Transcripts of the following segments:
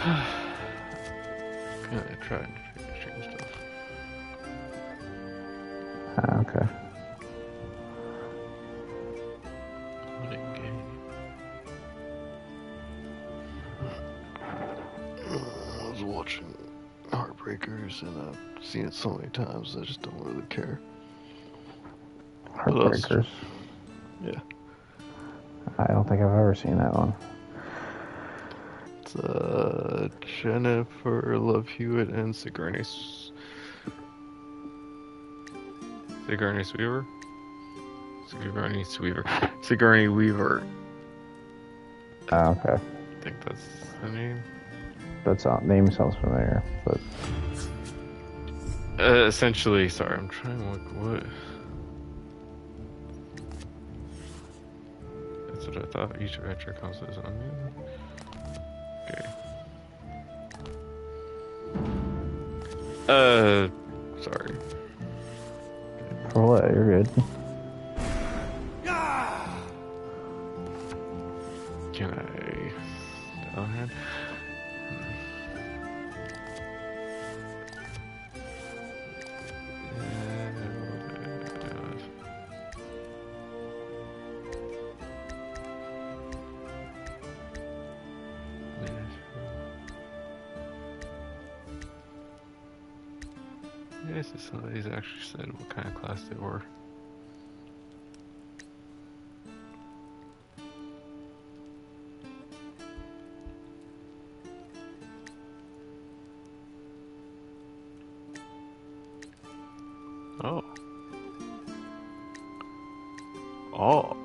Gonna try and change stuff. Okay. What a game. I was watching Heartbreakers and I've seen it so many times I just don't really care. Heartbreakers. Yeah. I don't think I've ever seen that one. It's Jennifer Love Hewitt and Sigourney Weaver. Sigourney Weaver. Okay. I think that's the name. Name sounds familiar, but essentially, sorry, I'm trying to look what. That's what I thought. Each adventure comes with its own music. Okay. Sorry. For what? You're good. Can I? Go ahead. Yes, somebody's actually said what kind of class they were. Oh. Oh.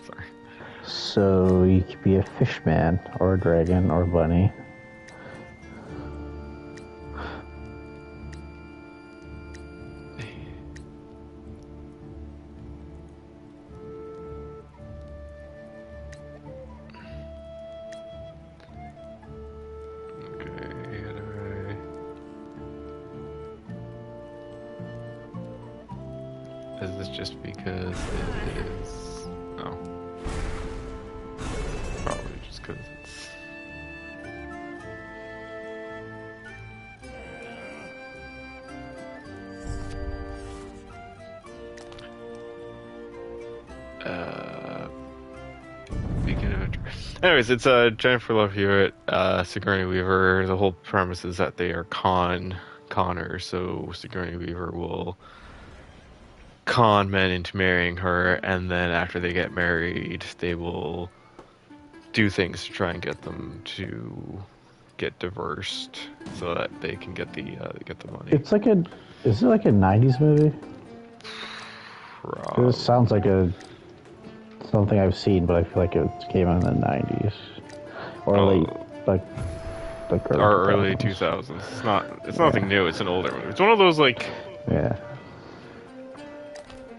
Sorry. So you could be a fish man, or a dragon, or a bunny. Is this just because it is... No. Probably just because it's... Anyways, it's Jennifer Love Hewitt, Sigourney Weaver. The whole premise is that they are conners, so Sigourney Weaver will con men into marrying her, and then after they get married, they will do things to try and get them to get divorced so that they can get the money. Is it like a 90s movie? This sounds like something I've seen, but I feel like it came out in the 90s or late, like early 2000s. It's nothing new. It's an older movie. It's one of those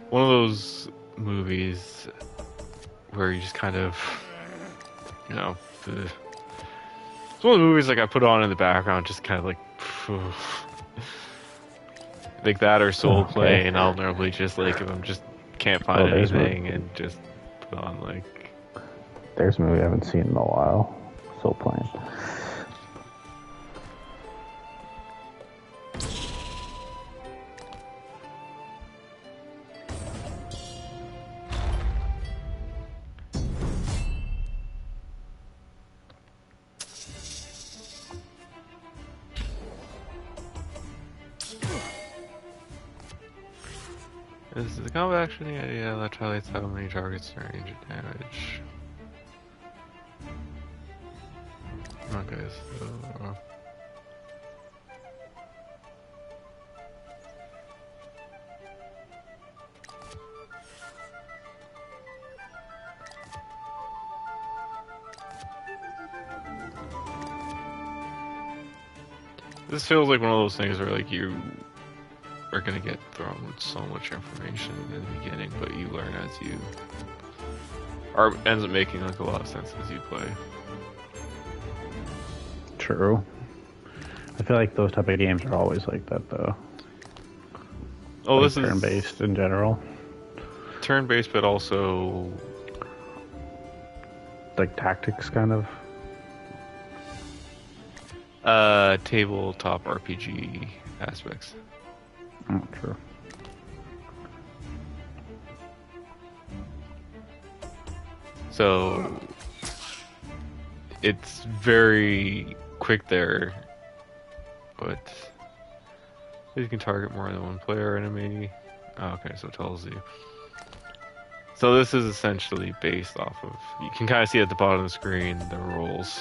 one of those movies where you just kind of, it's one of the movies like I put on in the background, just kind of like like that or Soul Play, and I'll normally just like if I'm just can't find anything and just put on like. There's a movie I haven't seen in a while. Soul Plane. Is the combat action? Yeah, that highlights how many targets are range of damage. Okay, so... This feels like one of those things where like you are gonna get thrown with so much information in the beginning, but you learn as you... Or ends up making like a lot of sense as you play. True. I feel like those type of games are always like that, though. Oh, like this is turn-based in general. Turn-based, but also like tactics, kind of. Tabletop RPG aspects. Oh, true. So it's very quick there, but you can target more than one player enemy. Oh, okay, so it tells you. So this is essentially based off of, you can kind of see at the bottom of the screen the rules.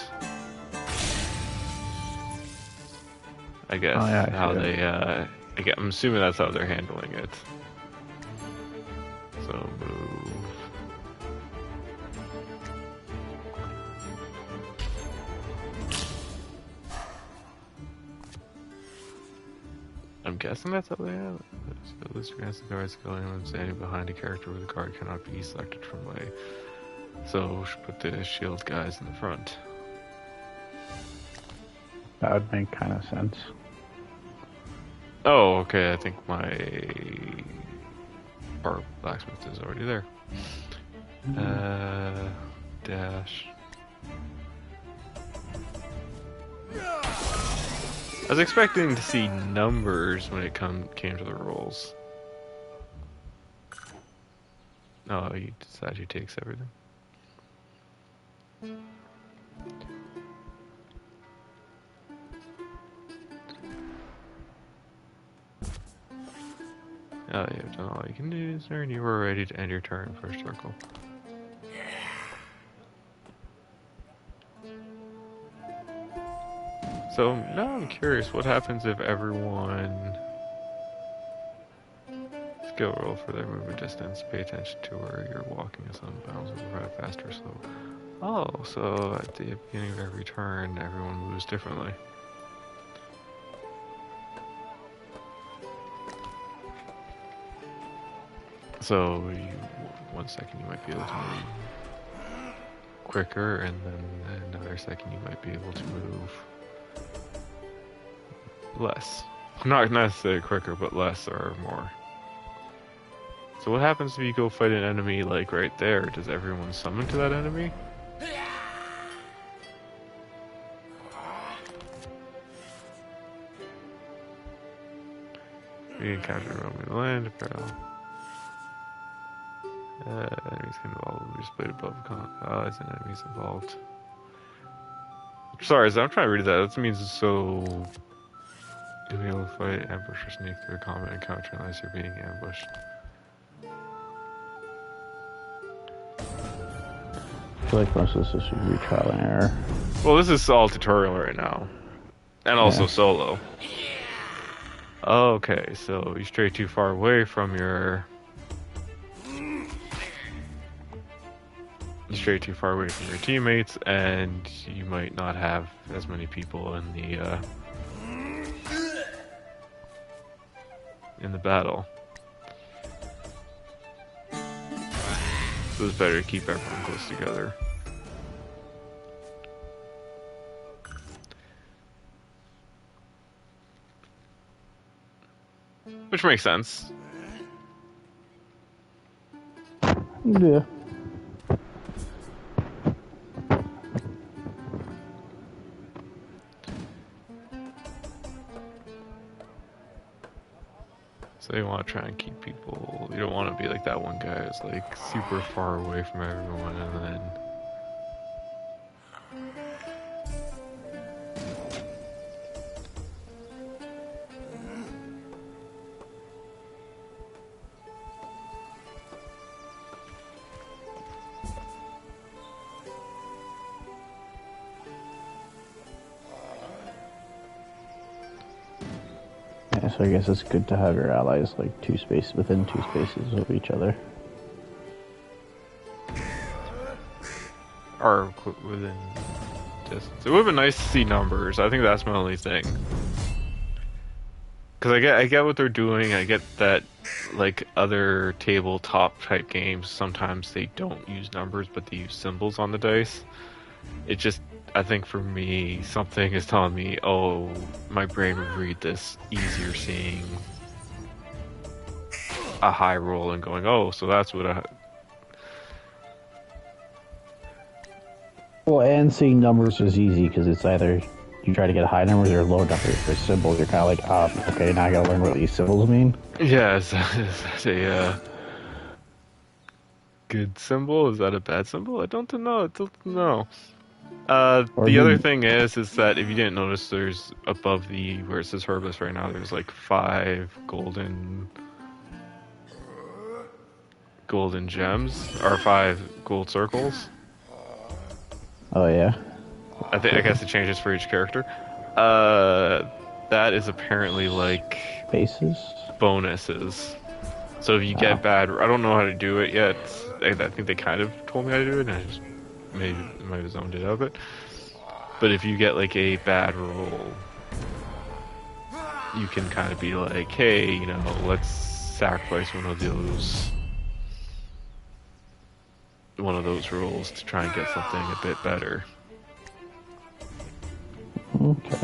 I guess Oh, yeah, I how see they I'm assuming that's how they're handling it. So move. I'm guessing that's how they have it. So this grants the guard skill. Anyone standing behind a character with a guard cannot be selected from way. So we should put the shield guys in the front. That would make kind of sense. Oh, okay. I think my blacksmith is already there. Dash. I was expecting to see numbers when it came to the rolls. Oh, he decided he takes everything. Oh, you've done all you can do this turn. You were ready to end your turn first circle. So now I'm curious, what happens if everyone skill roll for their movement distance? Pay attention to where you're walking as unbounds with ride fast or slow. Oh, so at the beginning of every turn, everyone moves differently. So one second you might be able to move quicker, and then another second you might be able to move less. Not necessarily quicker, but less or more. So what happens if you go fight an enemy like right there? Does everyone summon to that enemy? You encounter roaming land, apparel. Enemies can involve will be displayed above allies and enemies involved. Sorry, so I'm trying to read that. That means so you'll be able to fight, ambush, or sneak through a combat encounter unless you're being ambushed. I feel like most of this should be trial and error. Well, this is all tutorial right now. And also solo. Okay, so you stray too far away from your... You stray too far away from your teammates, and you might not have as many people in the battle. So it's better to keep everyone close together. Which makes sense. Yeah. So you want to try and keep people, you don't want to be like that one guy who's like super far away from everyone and then... So I guess it's good to have your allies like within two spaces of each other. Or within distance. It would have been nice to see numbers. I think that's my only thing. Because I get what they're doing. I get that, like other tabletop type games, sometimes they don't use numbers, but they use symbols on the dice. It just, I think for me, something is telling me, oh, my brain would read this easier seeing a high roll and going, oh, so that's what I... Well, and seeing numbers is easy because it's either you try to get high numbers or low numbers for symbols, you're kind of like, okay, now I gotta learn what these symbols mean. Yeah, is that a good symbol? Is that a bad symbol? I don't know. I don't know. Or The other maybe thing is that if you didn't notice, there's above the where it says Herbalist right now, there's like 5 golden gems or 5 gold circles. oh yeah, I guess it changes for each character. That is apparently like faces. bonuses. So if you get bad, I don't know how to do it yet. I think they kind of told me how to do it, and I just might have zoned it out a bit. But if you get like a bad roll, you can kind of be like, hey, let's sacrifice one of those rolls to try and get something a bit better. Okay.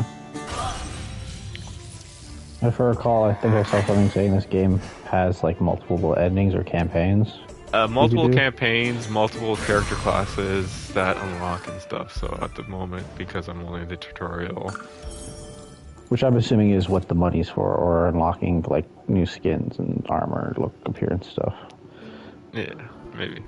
If I recall, I think I saw something saying this game has like multiple endings or campaigns. Multiple campaigns, multiple character classes that unlock and stuff. So at the moment, because I'm only in the tutorial, Which I'm assuming is what the money's for, or unlocking like new skins and armor, look, appearance stuff. yeah, maybe.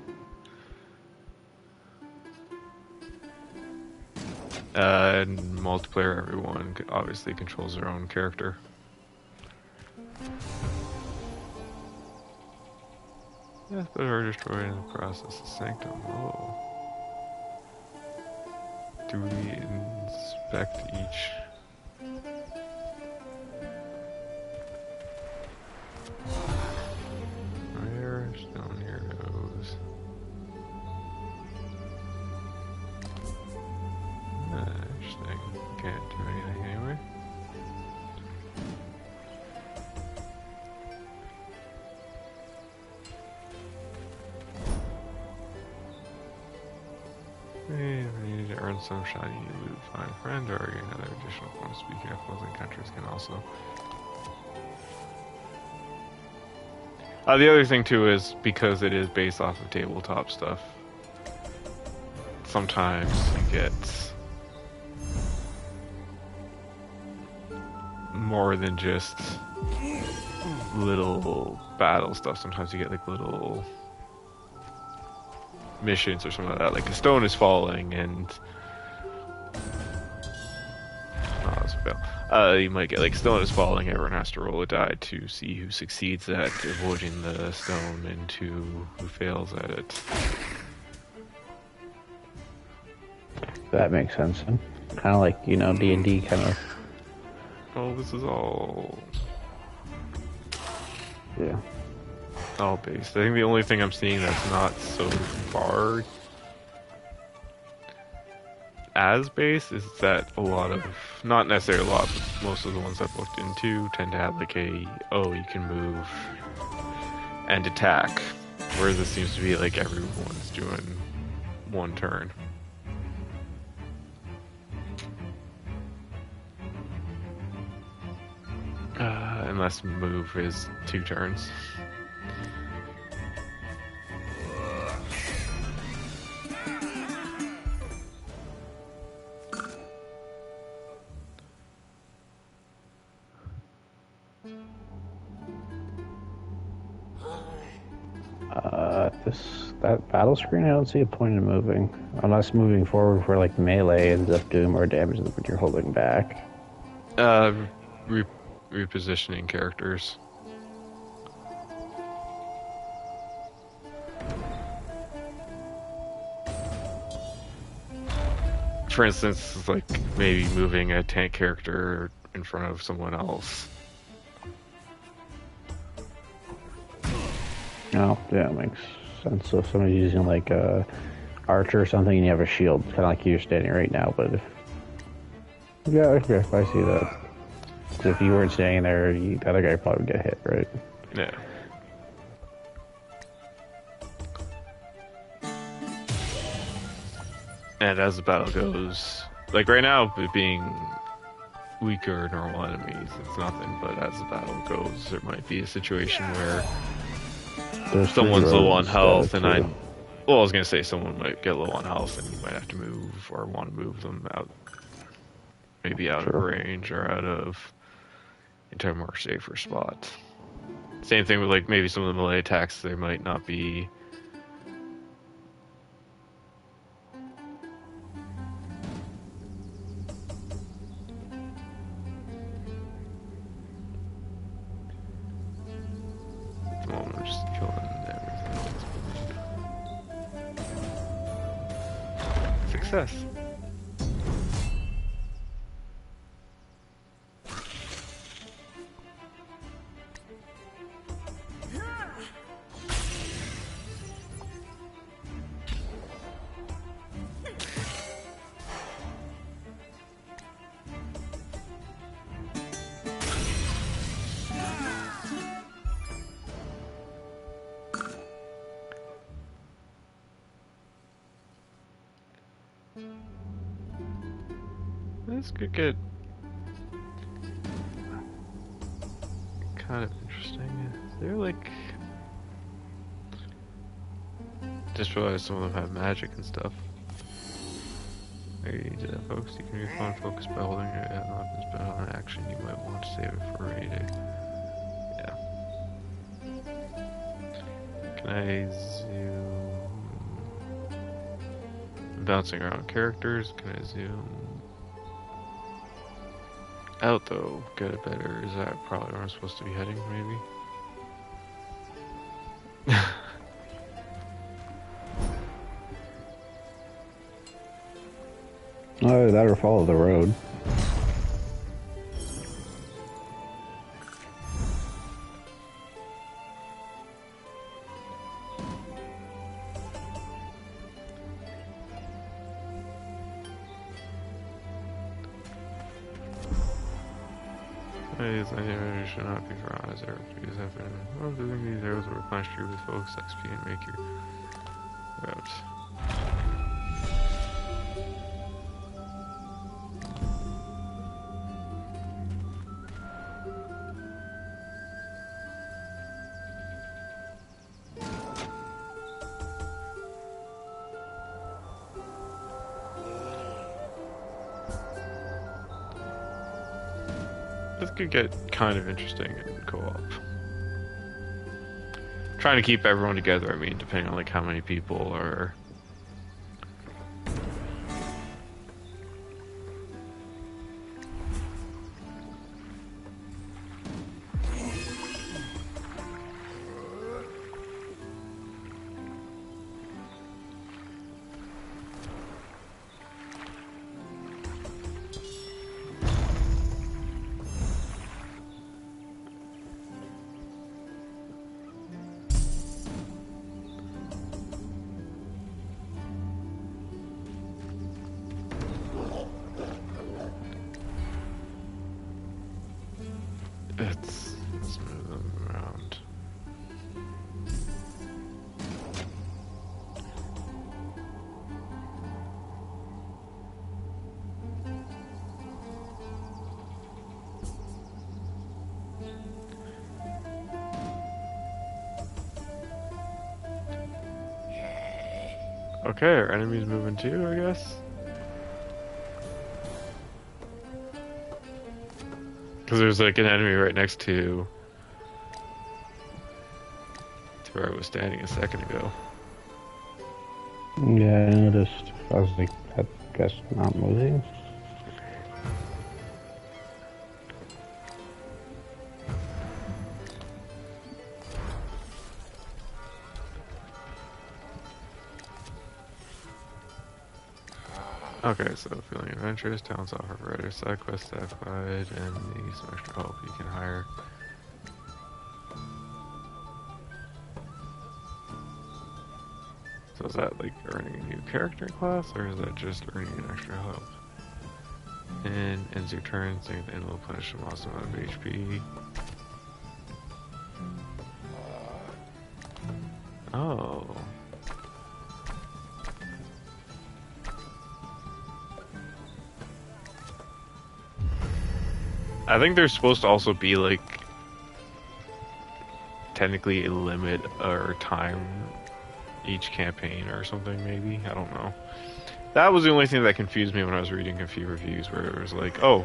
In multiplayer, everyone obviously controls their own character. Yes, but are destroyed in the process of Sanctum. Oh. Do we inspect each? Rare stone heroes. Interesting. Can't do anything anyway. We need to earn some shiny loot. Find friend or another additional form. Speaking of closing countries can also. The other thing too is because it is based off of tabletop stuff. Sometimes you get more than just little battle stuff. Sometimes you get like little missions or something like that. Like a stone is falling and that's a fail. You might get like stone is falling. Everyone has to roll a die to see who succeeds at avoiding the stone and who fails at it. That makes sense. Kind of like D&D kind of. Well, this is all Yeah. based. I think the only thing I'm seeing that's not so far as base is that a lot of, not necessarily a lot, but most of the ones I've looked into tend to have like you can move and attack, whereas it seems to be like everyone's doing one turn. Unless move is 2 turns. That battle screen, I don't see a point in moving. Unless moving forward for like melee ends up doing more damage than what you're holding back. Repositioning characters. For instance, like maybe moving a tank character in front of someone else. Oh, yeah, it makes sense. So if somebody's using like a archer or something and you have a shield, kind of like you're standing right now, but if... Yeah, okay, I see that. So if you weren't standing there, the other guy probably would get hit, right? Yeah. And as the battle goes, like right now, it being weaker normal enemies, it's nothing. But as the battle goes, there might be a situation where someone's low on health, and I was gonna say someone might get low on health, and you might have to move or want to move them out. maybe out of Sure. range or out of into a more safer spot. Same thing with like maybe some of the melee attacks. They might not be. At the moment, I'm just killing everything. Success. This could get kind of interesting. They're like. Just realized some of them have magic and stuff. Maybe to that folks, you can refund focus by holding your weapons, but on an action you might want to save it for a rainy day. Yeah. Can I zoom? I'm bouncing around characters. Can I zoom out though? Get it better. Is that probably where I'm supposed to be heading? Maybe. Oh, that or follow the road. These enemies should not be forgotten as arrows because after doing these arrows will replenish you with focus XP and make your route. This could get kind of interesting in co-op. Trying to keep everyone together, I mean, depending on like how many people are. Let's move them around. Okay, our enemies moving too, I guess. Because there's like an enemy right next to where I was standing a second ago. Yeah, I noticed. I was like, I guess not moving. Okay, so feeling adventurous, talents offer variety side quests to provide, and need some extra help you can hire. So is that like earning a new character class, or is that just earning an extra help? And ends your turn, saying the end will punish an awesome amount of HP. Oh. I think there's supposed to also be like technically a limit or time each campaign or something, maybe. I don't know. That was the only thing that confused me when I was reading a few reviews, where it was like, oh,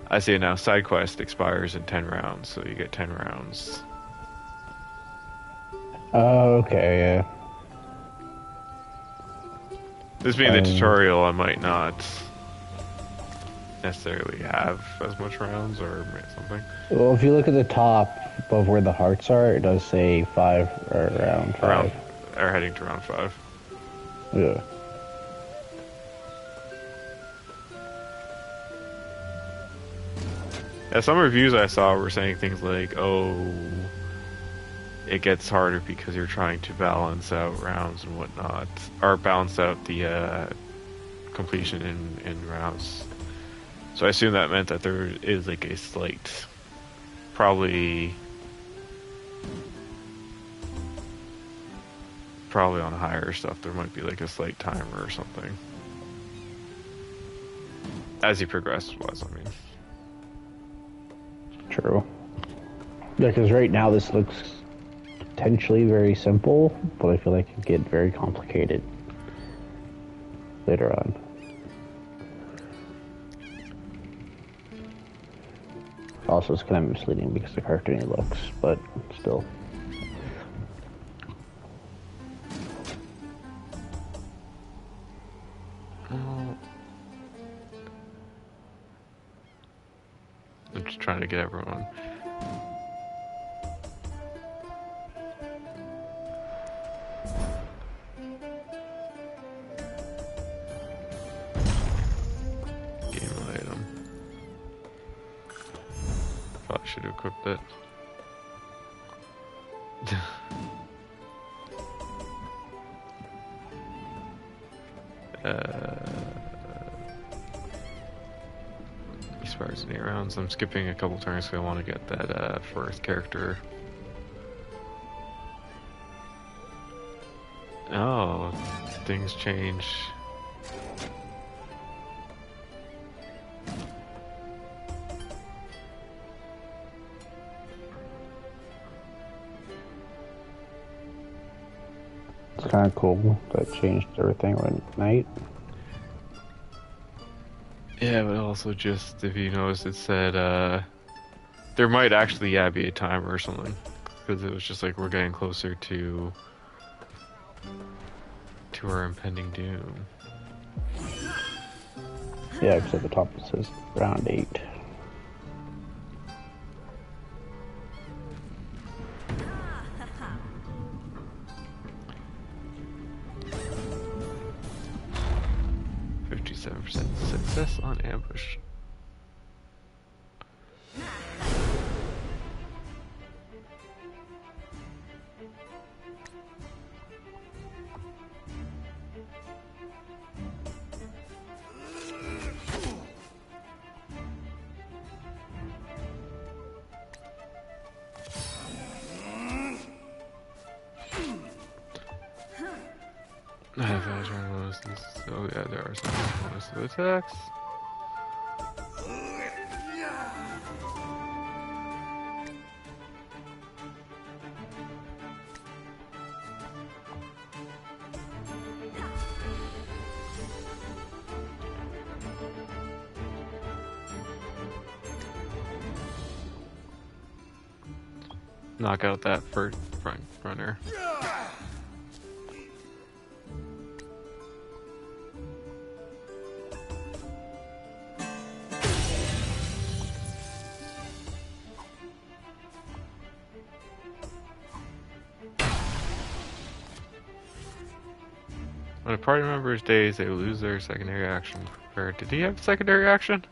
I see it now. Side quest expires in 10 rounds, so you get 10 rounds. Oh, okay, yeah. This being the tutorial, I might not necessarily have as much rounds or something. Well, if you look at the top above where the hearts are, it does say 5 or round 5. Or heading to round 5. Yeah. Yeah, some reviews I saw were saying things like, "Oh, it gets harder because you're trying to balance out rounds and whatnot, or balance out the completion in rounds." So I assume that meant that there is like a slight, probably on higher stuff, there might be like a slight timer or something as you progress. I mean, True. Yeah, because right now this looks potentially very simple, but I feel like it could get very complicated later on. Also, it's kind of misleading because of the cartoony looks, but still. I'm just trying to get everyone. Game item. Probably should have equipped it. Expires in 8 rounds. I'm skipping a couple turns because I want to get that first character. Oh, things change. It's kind of cool that changed everything at night. Yeah, but also just, if you notice, it said there might actually be a timer or something, because it was just like we're getting closer to our impending doom. Yeah, because at the top it says round 8. Success on ambush. Oh yeah, there are some bonus to attacks. Knock out that first front runner. When a party member is dazed, they lose their secondary action. Did he have secondary action?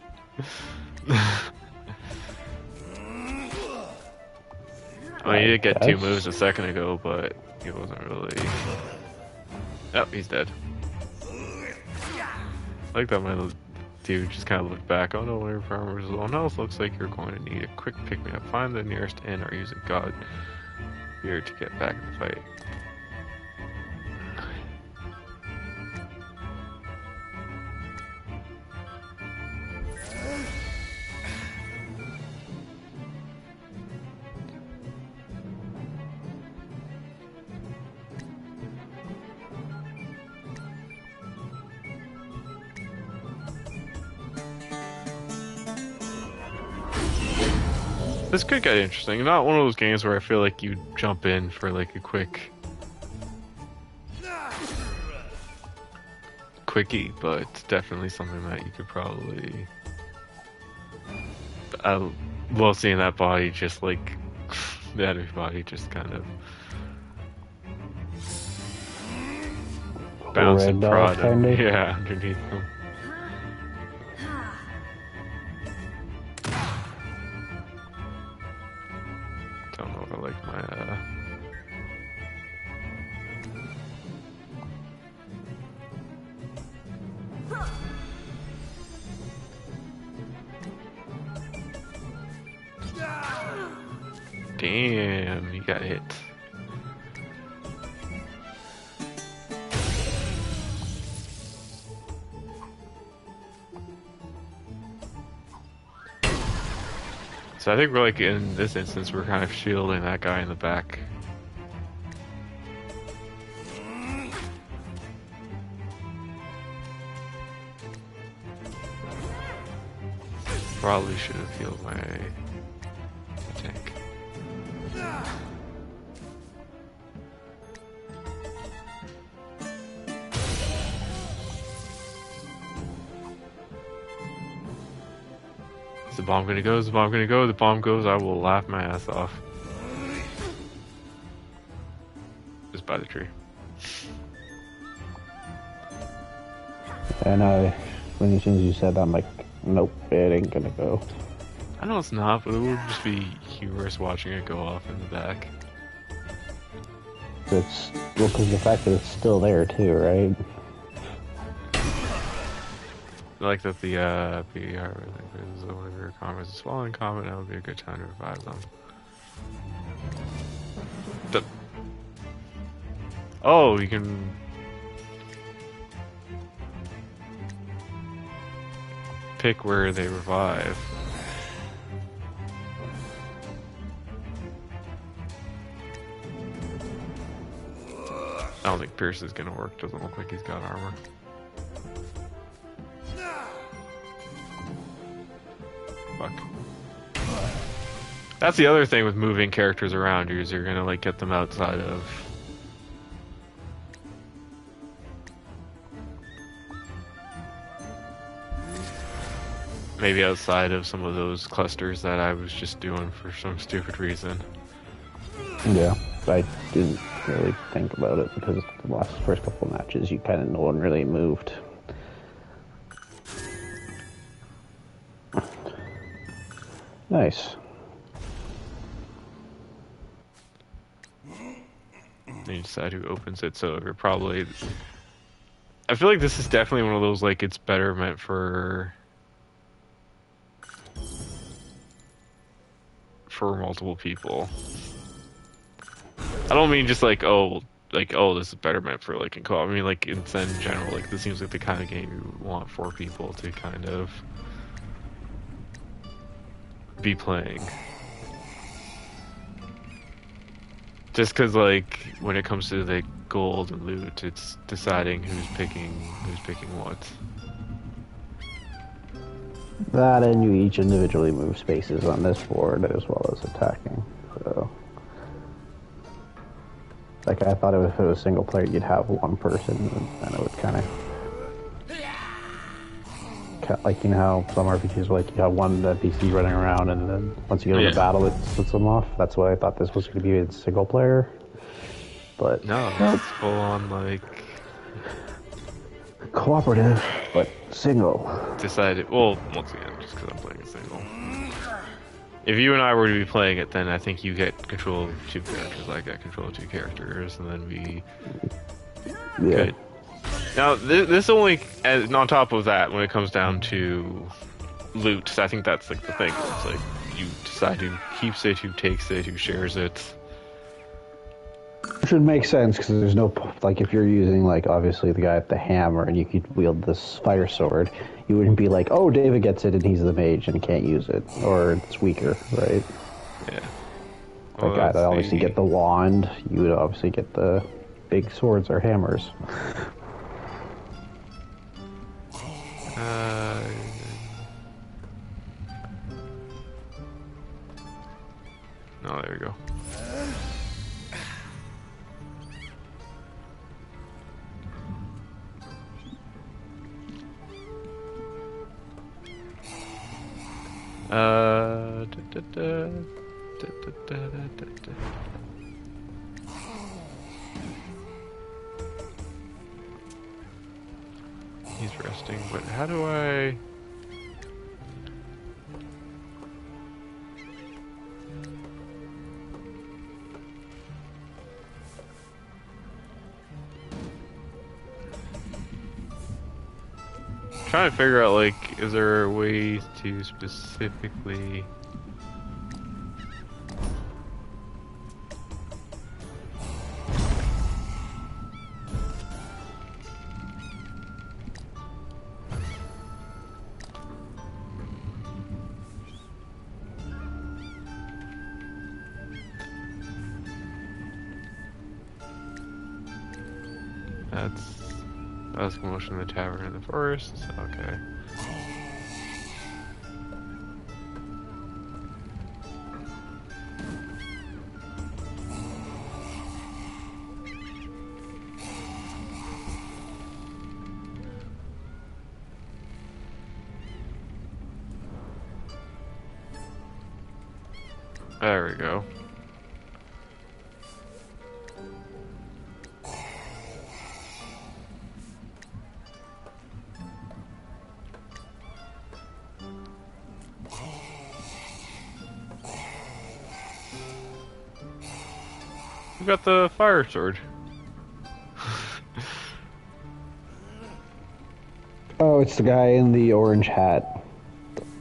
I mean, he did get 2 moves a second ago, but he wasn't really... Oh, he's dead. I like that my dude just kind of looked back. Oh no, one of your farmers is alone. Else looks like you're going to need a quick pick-me-up. Find the nearest inn or use a god here to get back in the fight. This could get interesting. Not one of those games where I feel like you jump in for like a quickie, but it's definitely something that you could probably. I love seeing that body just like the enemy body just kind of bounce and prod him. Yeah, underneath them. Don't know if I like my Damn, you got hit. So I think we're like, in this instance, we're kind of shielding that guy in the back. Probably should have healed my tank. Is the bomb gonna go? Is the bomb gonna go? The bomb goes, I will laugh my ass off. Just by the tree. And when as soon as you said that, I'm like, nope, it ain't gonna go. I know it's not, but it would just be humorous watching it go off in the back. It's, well, because the fact that it's still there too, right? I like that the BR is one of your comments is falling comment, that would be a good time to revive them. Oh, you can pick where they revive. I don't think Pierce is gonna work, doesn't look like he's got armor. Fuck. That's the other thing with moving characters around, is you're gonna like get them outside of maybe outside of some of those clusters that I was just doing for some stupid reason. Yeah, I didn't really think about it because the first couple of matches, you kind of no one really moved. Nice. Then you decide who opens it, so you're probably. I feel like this is definitely one of those like it's better meant for multiple people. I don't mean just like oh this is better meant for like in co-op. I mean like in general, like this seems like the kind of game you want 4 people to kind of be playing. Just because like when it comes to the gold and loot, it's deciding who's picking what. That, and you each individually move spaces on this board as well as attacking. So, like I thought if it was single player, you'd have one person, and it would kind of like, you know how some RPGs are like you have one NPC running around, and then once you get into battle, it splits them off. That's what I thought this was going to be in single player. But no, it's full on like cooperative, but single. Decided. Well, once again, just because I'm playing a single. If you and I were to be playing it, then I think you get control of 2 characters. I get control of 2 characters, and then we could. Now, this only, and on top of that, when it comes down to loot, I think that's like the thing. It's like you decide who keeps it, who takes it, who shares it. It should make sense because there's no, like, if you're using, like, obviously the guy with the hammer and you could wield this fire sword, you wouldn't be like, oh, David gets it and he's the mage and can't use it, or it's weaker, right? Yeah. Like, I'd obviously get the wand, you would obviously get the big swords or hammers. Oh, there we go. He's resting, but how do I... Trying to figure out, like, is there ways to specifically... That's commotion in the tavern in the forest. Okay. There we go. We got the fire sword. Oh, it's the guy in the orange hat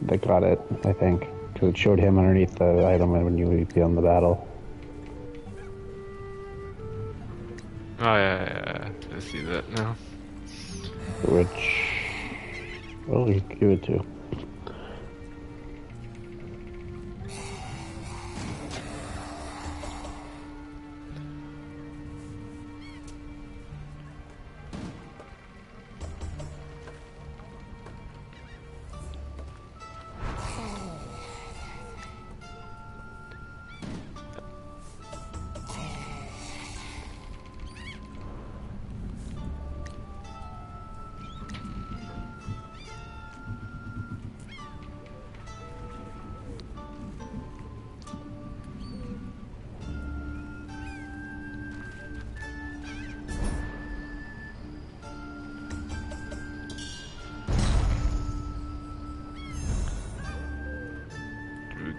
that got it, I think. Because it showed him underneath the item when you began the battle. Oh, yeah. I see that now. Which... well, you give it to.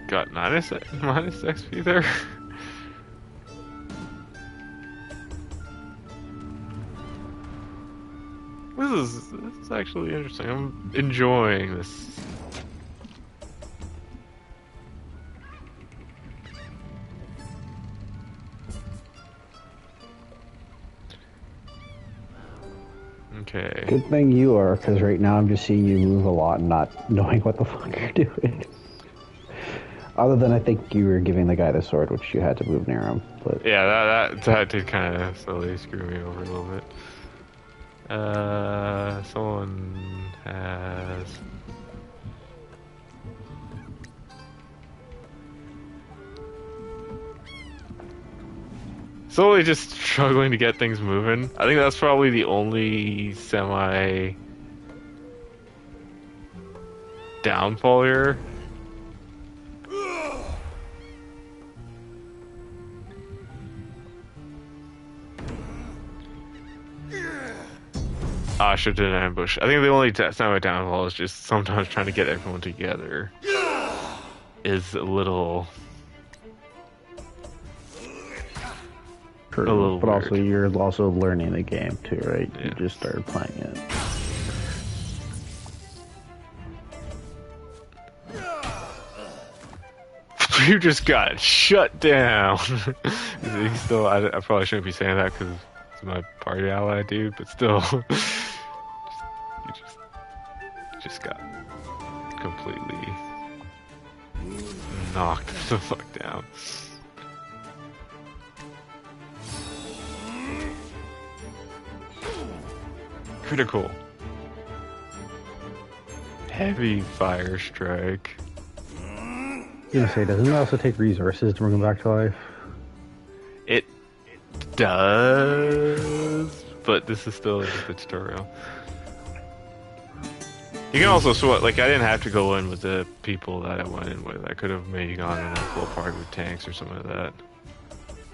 Got minus XP there. This is actually interesting. I'm enjoying this. Okay. Good thing you are, because right now I'm just seeing you move a lot and not knowing what the fuck you're doing. Other than I think you were giving the guy the sword, which you had to move near him. But Yeah, that did kind of slowly screw me over a little bit. Someone has... slowly just struggling to get things moving. I think that's probably the only semi downfall here. I should have done an ambush. I think the only semi downfall is just sometimes trying to get everyone together is a little. True, but weird. also you're also learning the game too, right? Yeah. You just started playing it. You just got shut down. He's still. I probably shouldn't be saying that because it's my party ally, dude. But still, you just got completely knocked the fuck down. Critical. Heavy fire strike. gonna say, doesn't it also take resources to bring them back to life? It does, but this is still just a tutorial. You can also swap, like, I didn't have to go in with the people that I went in with. I could have maybe gone in a full party with tanks or something like that.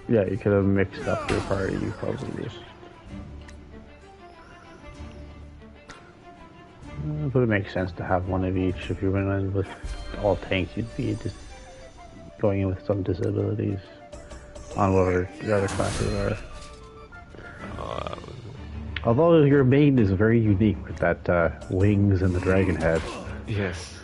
Yeah, you could have mixed up your party. You probably just. But it makes sense to have one of each. If you went in with all tanks, you'd be just going in with some disabilities on whatever the other classes are. Although your main is very unique with that wings and the dragon head. Yes.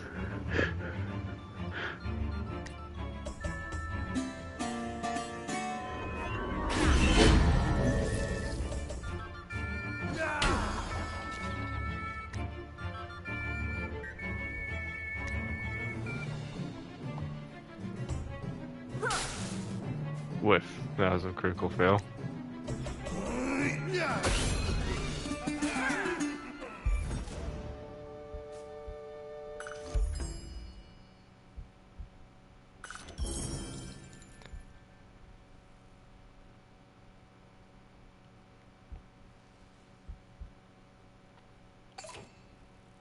Whiff. That was a critical fail.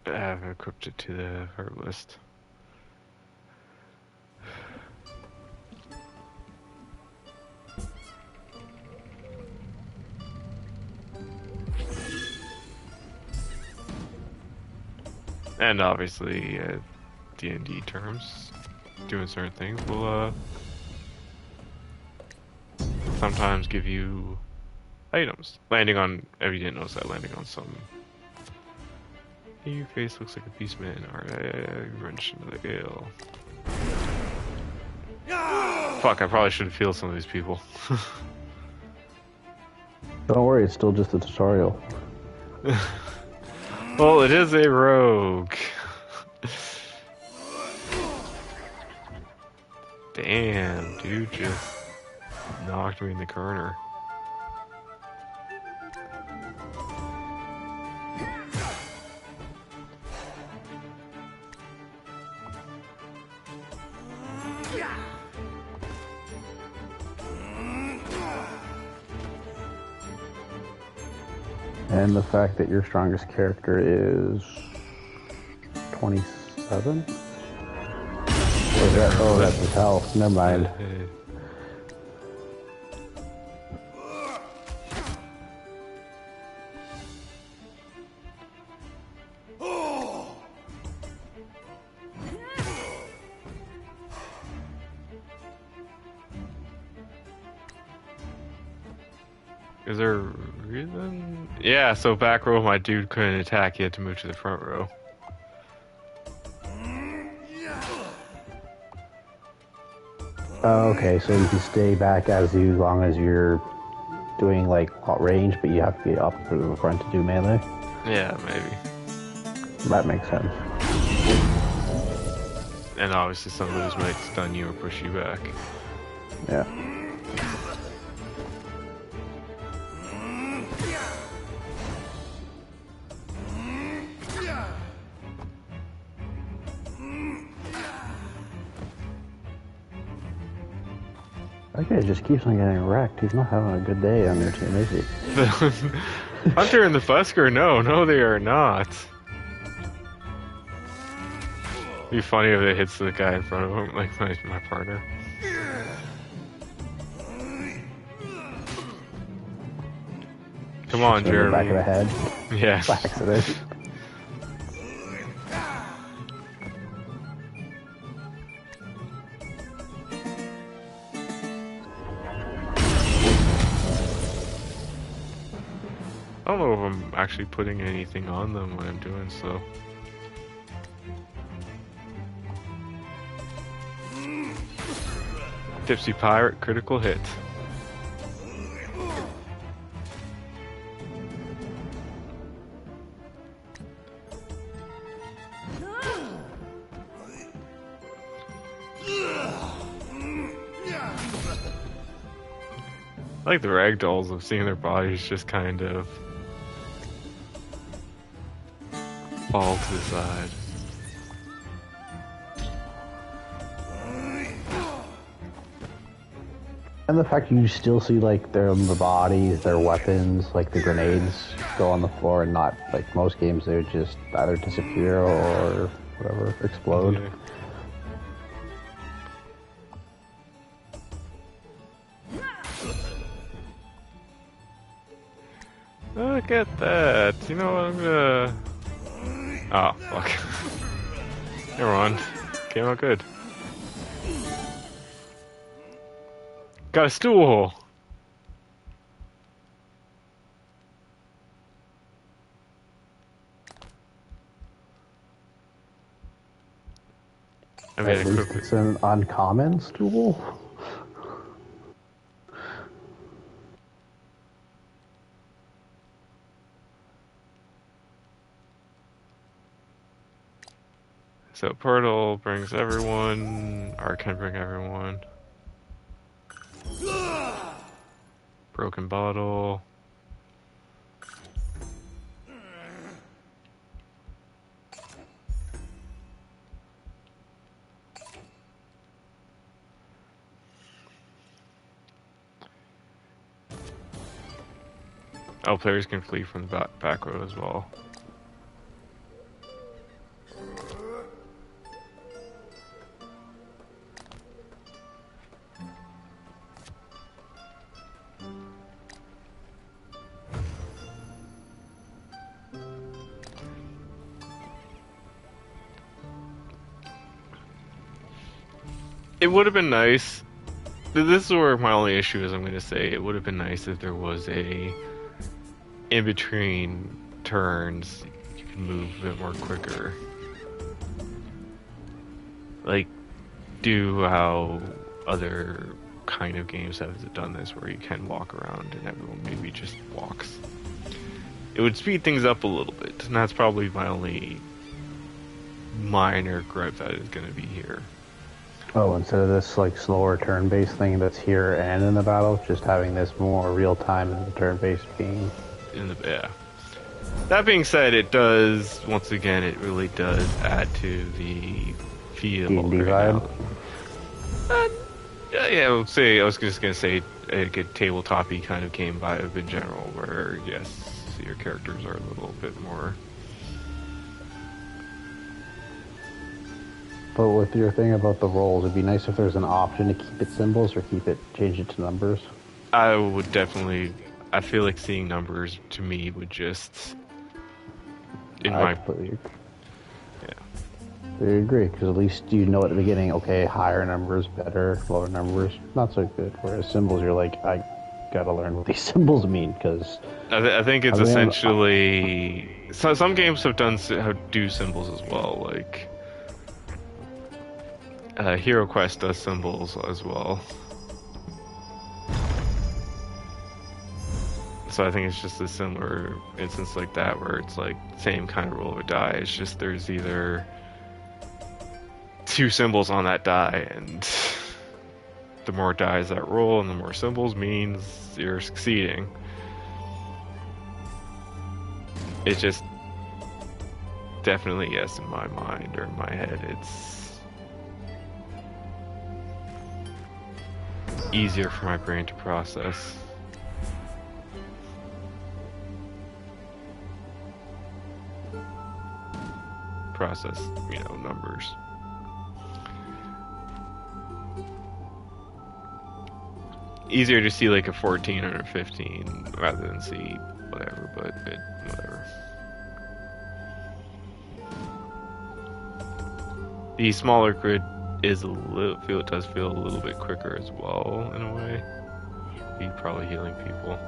I've equipped it to the hurt list. And obviously, D&D terms, doing certain things will sometimes give you items. Landing on, if you didn't notice that, landing on some. Your face looks like a beastman, or a wrench into the gale. Fuck, I probably should feel some of these people. Don't worry, it's still just a tutorial. Well, it is a rogue. Damn, dude just knocked me in the corner. And the fact that your strongest character is 27? Oh, that's his health. Never mind. Is there a reason? Yeah, so back row, my dude couldn't attack. He had to move to the front row. Okay, so you can stay back as long as you're doing like hot range, but you have to be up to the front to do melee. Yeah, maybe. That makes sense. And obviously some of those might stun you or push you back. Yeah. That guy just keeps on getting wrecked. He's not having a good day on your team, is he? Hunter and the Busker, no, they are not. It'd be funny if it hits the guy in front of him, like my partner. Come on, Jeremy. Back of the head. Yeah. By accident. I don't know if I'm actually putting anything on them when I'm doing so. Tipsy Pirate, critical hit. I like the ragdolls of seeing their bodies just kind of fall to the side. And the fact you still see like their bodies, their weapons, like the grenades go on the floor, and not like most games they would just either disappear or whatever explode. Yeah. Look at that. You know what? I'm gonna. Oh, fuck. Never mind. Came out good. Got a stool. I made At a least quick. it's an uncommon stool. So Portal brings everyone. Art can bring everyone. Broken bottle. Oh, players can flee from the back row as well. It would have been nice. This is where my only issue is. I'm going to say it would have been nice if there was a in between turns you can move a bit more quicker. Like do how other kind of games have done this, where you can walk around and everyone maybe just walks. It would speed things up a little bit, and that's probably my only minor gripe that is going to be here. Oh, instead of this like slower turn-based thing that's here and in the battle, just having this more real-time and the turn-based being. Yeah. That being said, it does, once again, it really does add to the feel D&D right vibe. now. Yeah, I was just gonna say a good tabletop-y kind of game vibe in general, where yes, your characters are a little bit more. But with your thing about the rolls, it'd be nice if there's an option to keep it symbols or change it to numbers. I would definitely. I feel like seeing numbers to me would just. I agree, because at least you know at the beginning, okay, higher numbers better, lower numbers not so good. Whereas symbols, you're like, I gotta learn what these symbols mean, because I think it's essentially. So some games have do symbols as well, like. Hero Quest does symbols as well. So I think it's just a similar instance like that, where it's like same kind of roll of a die. It's just there's either two symbols on that die, and the more dies that roll and the more symbols means you're succeeding. It's just definitely, yes, in my mind or in my head, it's easier for my brain to process. Numbers. Easier to see like a 14 or a 15 rather than see whatever, but whatever. The smaller grid is it does feel a little bit quicker as well in a way. Be probably healing people.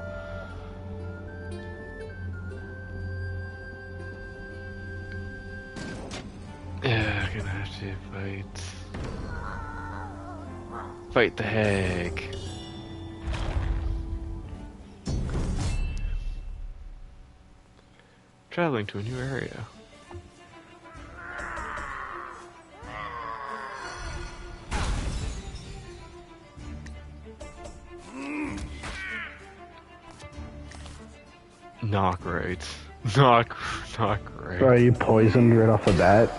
Yeah, gonna have to fight the hag. Traveling to a new area. Not great. Not great. Are you poisoned right off the bat?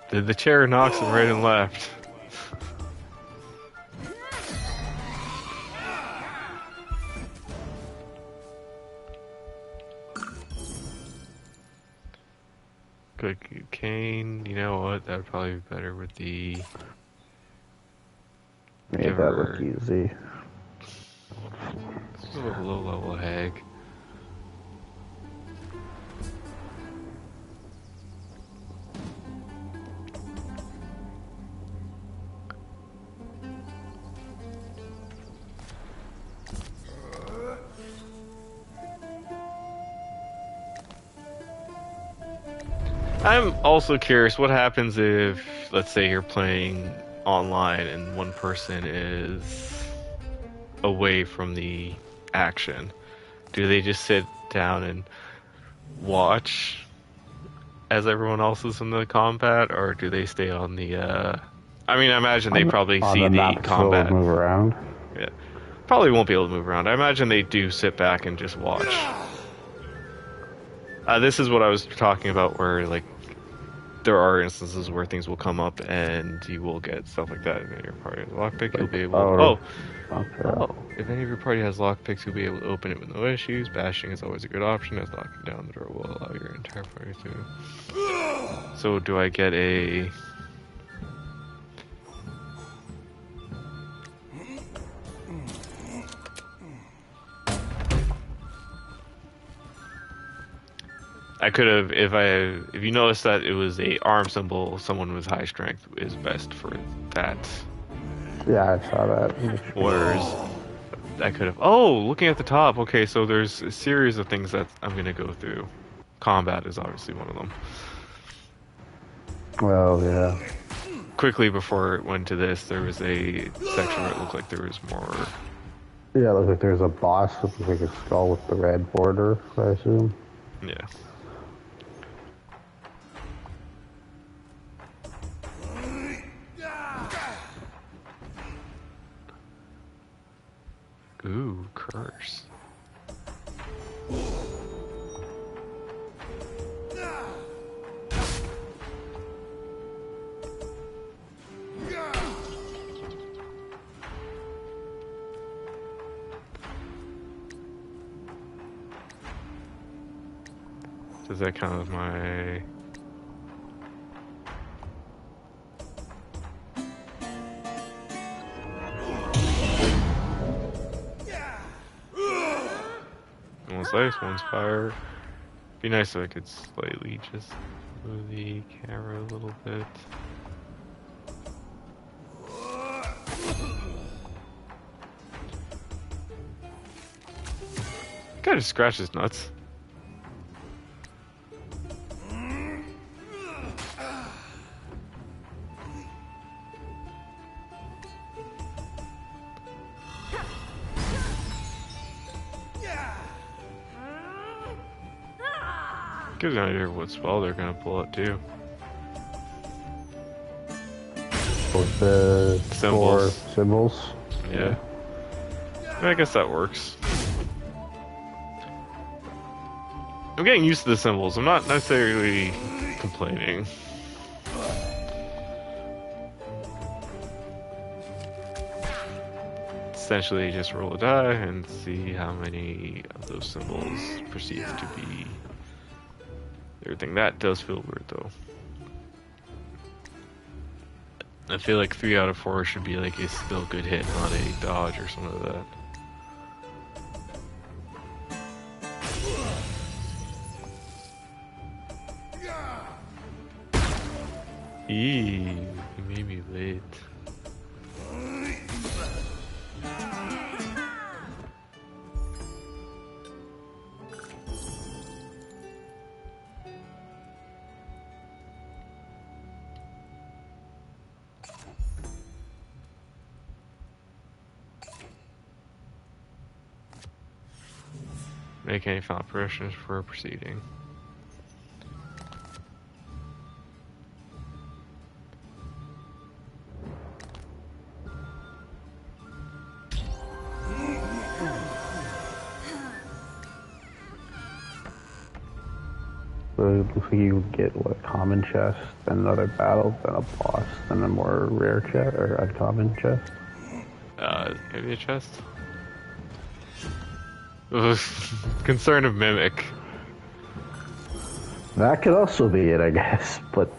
The chair knocks him right and left. Good Kane, you know what? That would probably be better with the Made that look giver. easy. This is a low level hag. I'm also curious what happens if, let's say, you're playing online and one person is away from the action. Do they just sit down and watch as everyone else is in the combat, or do they stay on the? I mean, I imagine they probably On see the the map, still combat. move around. Yeah, probably won't be able to move around. I imagine they do sit back and just watch. This is what I was talking about, where like there are instances where things will come up and you will get stuff like that in your party. Lockpick, you'll be able. Okay. If any of your party has lockpicks, you'll be able to open it with no issues. Bashing is always a good option, as knocking down the door will allow your entire party to. So, do I get a? I could have, if you noticed that it was a arm symbol, someone with high strength is best for that. Yeah, I saw that. Whereas I could have. Oh, looking at the top. Okay, so there's a series of things that I'm gonna go through. Combat is obviously one of them. Well, yeah. Quickly before it went to this, there was a section where it looked like there was more. Yeah, it looks like there's a boss that looks like a skull with the red border, I assume. Yeah. Ooh, curse. Does that count as my... One's ice, one's fire. Be nice if I could slightly just move the camera a little bit. Guy just scratches nuts. Gives an idea of what spell they're gonna pull out too. With the Symbols. 4 symbols. Yeah. I guess that works. I'm getting used to the symbols. I'm not necessarily complaining. Essentially, just roll a die and see how many of those symbols perceive to be everything. That does feel weird, though. I feel like 3 out of 4 should be like a still good hit, not a dodge or something like that. Eee, you made me late. Make any final impressions for a proceeding. So it looks like you would get, what, a common chest, then another battle, then a boss, then a more rare chest, or uncommon chest. Maybe a chest? Concern of Mimic. That could also be it, I guess, but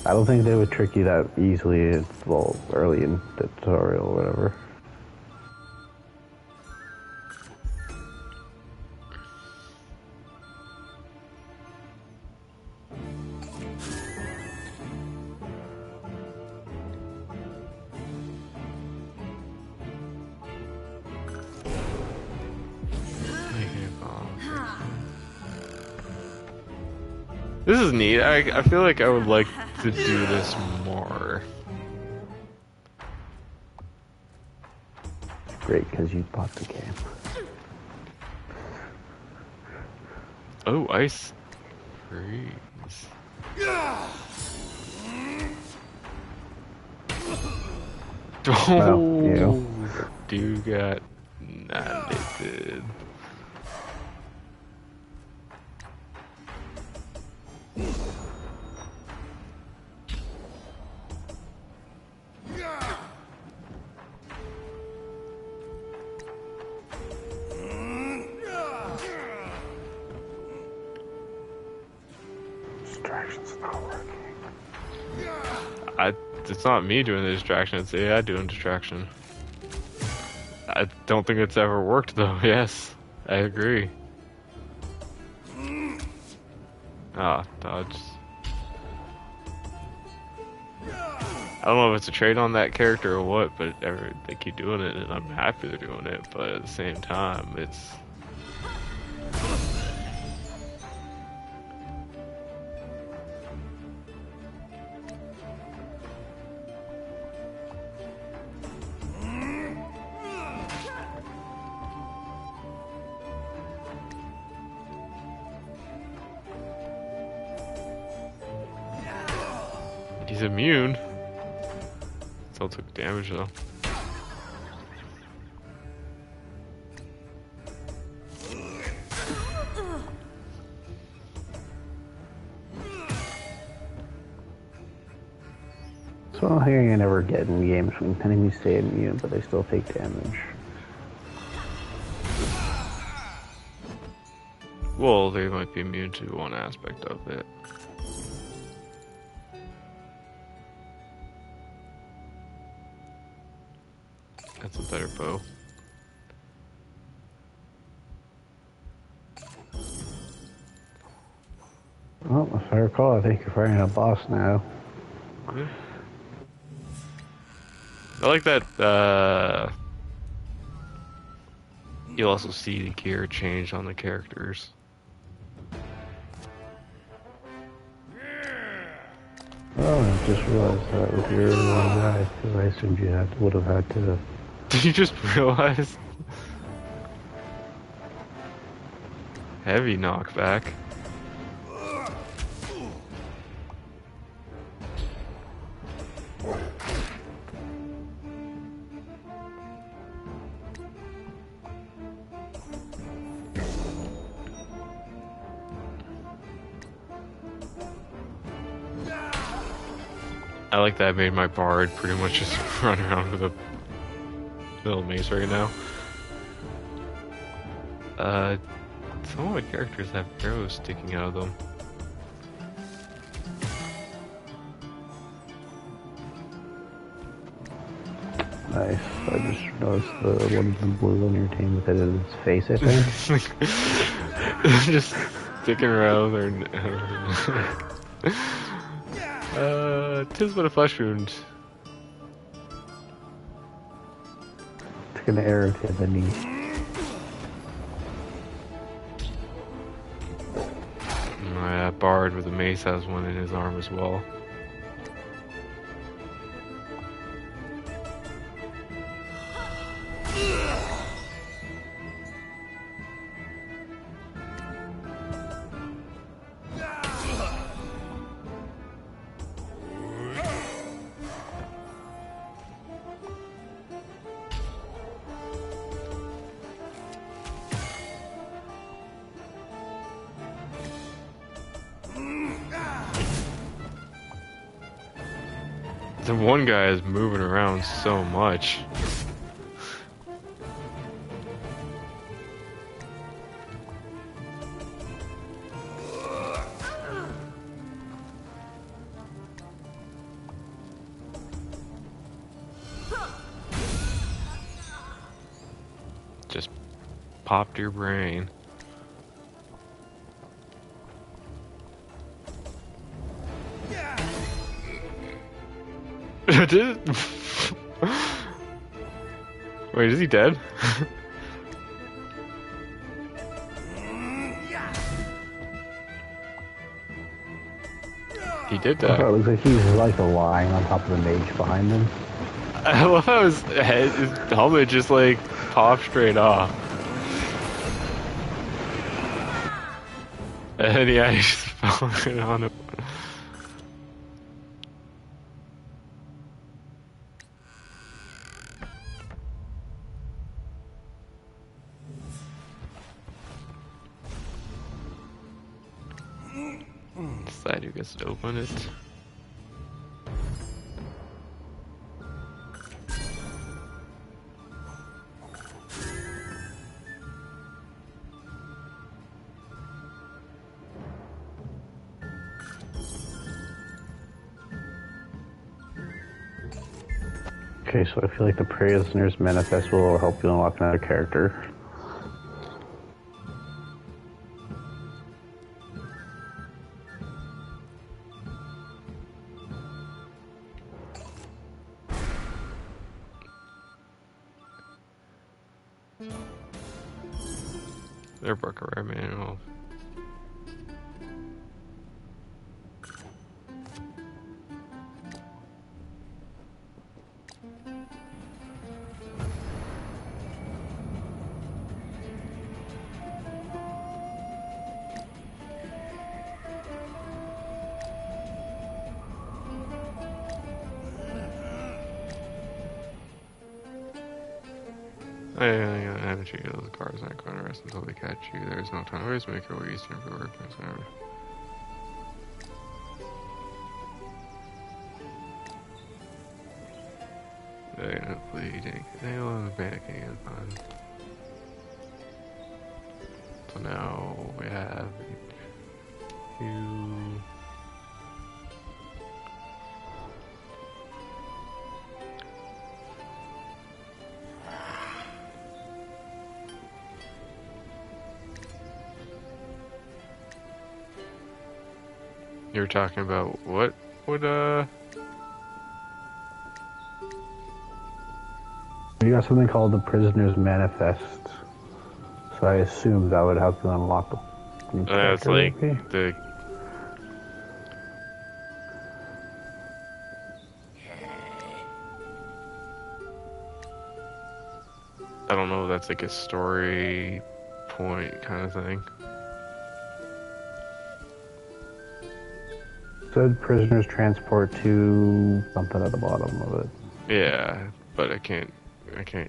I don't think they would trick you that easily, well, early in the tutorial or whatever. This is neat. I feel like I would like to do this more. Great, because you bought the game. Oh, ice freeze. Well, you. Oh, dude got nominated. Distraction's not working. It's not me doing the distraction, it's AI doing distraction. I don't think it's ever worked though, yes. I agree. Ah, dodge. I don't know if it's a trade on that character or what, but they keep doing it and I'm happy they're doing it, but at the same time, it's... He's immune. Still took damage though. So I think I never get in games when enemies stay immune, but they still take damage. Well, they might be immune to one aspect of it. That's a better bow. Well, if I recall, I think you're fighting a boss now. Yeah. I like that, you'll also see the gear change on the characters. Oh, I just realized that with your one guy, because I assumed you would have had to. Did you just realize? Heavy knockback. I like that I made my bard pretty much just run around with a little mace right now. Some of my characters have arrows sticking out of them. Nice. I just noticed the one of the blue on your team with it in its face, I think. Just sticking around there. 'Tis but a flesh wound. Took an arrow to the knee. My bard with a mace has one in his arm as well. The one guy is moving around so much. popped your brain. Did Wait, is he dead? He did Oh, die. it looks like he's like lying on top of the mage behind him. I love how his helmet just like popped straight off. And yeah, he just fell right on him. Decide who gets to open it. Okay, so I feel like the Prisoner's Manifest will help you unlock another character. Their book a rare manual. I haven't treated those cars not going to rest until they catch you. There's no time to waste. Make your way eastern for work. They're bleeding. They will back again. So now we have you. You were talking about what would You got something called the Prisoner's Manifest, so I assume that would help you unlock the new it's character, like maybe? the I don't know, that's like a story point kind of thing. Said prisoners transport to something at the bottom of it. Yeah, but I can't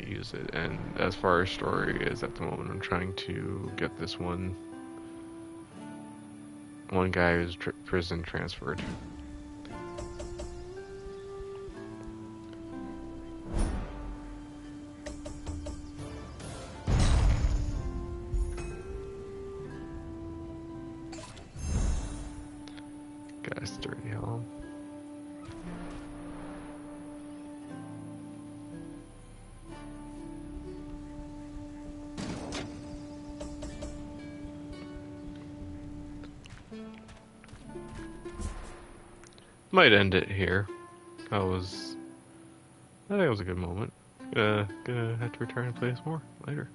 use it. And as far as story is at the moment, I'm trying to get this one guy who's prison transferred. Got a sturdy helm. Might end it here. I think it was a good moment. Gonna have to return and play this more later.